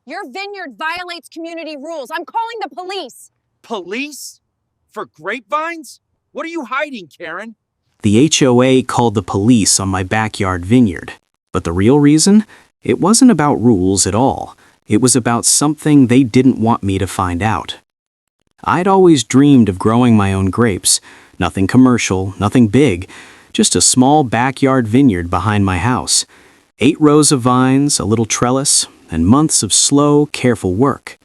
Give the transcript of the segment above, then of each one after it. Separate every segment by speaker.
Speaker 1: Your vineyard violates community rules. I'm calling the police.
Speaker 2: Police? For grapevines? What are you hiding, Karen?
Speaker 3: The HOA called the police on my backyard vineyard. But the real reason? It wasn't about rules at all. It was about something they didn't want me to find out. I'd always dreamed of growing my own grapes. Nothing commercial, nothing big, just a small backyard vineyard behind my house. 8 rows of vines, a little trellis, and months of slow, careful work.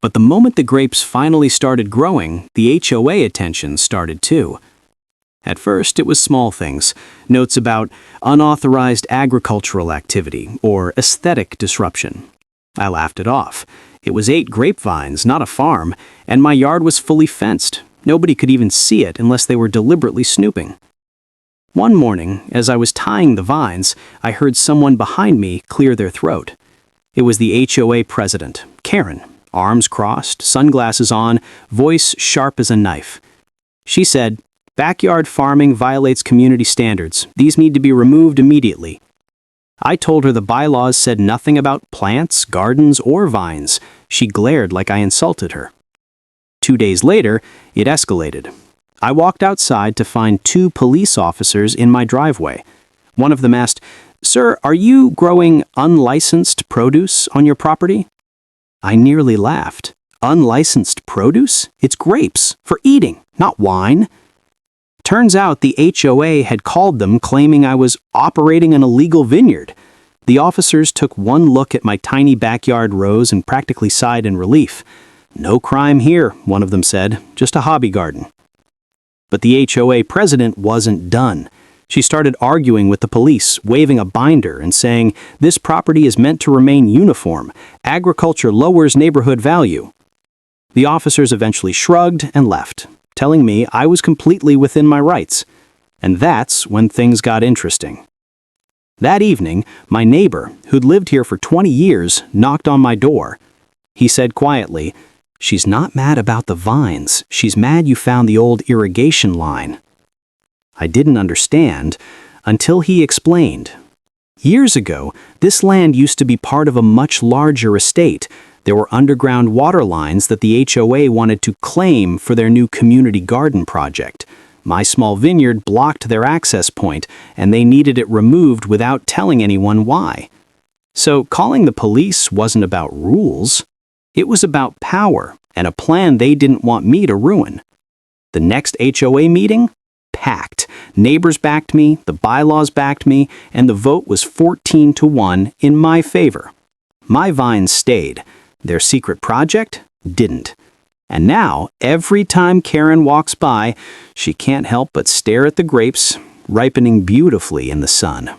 Speaker 3: But the moment the grapes finally started growing, the HOA attention started too. At first, it was small things, notes about unauthorized agricultural activity or aesthetic disruption. I laughed it off. It was 8 grapevines, not a farm, and my yard was fully fenced. Nobody could even see it unless they were deliberately snooping. One morning, as I was tying the vines, I heard someone behind me clear their throat. It was the HOA president, Karen, arms crossed, sunglasses on, voice sharp as a knife. She said, "Backyard farming violates community standards. These need to be removed immediately." I told her the bylaws said nothing about plants, gardens, or vines. She glared like I insulted her. 2 days later, it escalated. I walked outside to find 2 police officers in my driveway. One of them asked, "Sir, are you growing unlicensed produce on your property?" I nearly laughed. Unlicensed produce? It's grapes, for eating, not wine. Turns out the HOA had called them claiming I was operating an illegal vineyard. The officers took one look at my tiny backyard rows and practically sighed in relief. "No crime here," one of them said, "just a hobby garden." But the HOA president wasn't done. She started arguing with the police, waving a binder and saying, "This property is meant to remain uniform. Agriculture lowers neighborhood value." The officers eventually shrugged and left, telling me I was completely within my rights. And that's when things got interesting. That evening, my neighbor, who'd lived here for 20 years, knocked on my door. He said quietly, "She's not mad about the vines. She's mad you found the old irrigation line." I didn't understand until he explained. Years ago, this land used to be part of a much larger estate. There were underground water lines that the HOA wanted to claim for their new community garden project. My small vineyard blocked their access point, and they needed it removed without telling anyone why. So calling the police wasn't about rules. It was about power and a plan they didn't want me to ruin. The next HOA meeting? Packed. Neighbors backed me, the bylaws backed me, and the vote was 14-1 in my favor. My vines stayed. Their secret project didn't. And now, every time Karen walks by, she can't help but stare at the grapes, ripening beautifully in the sun.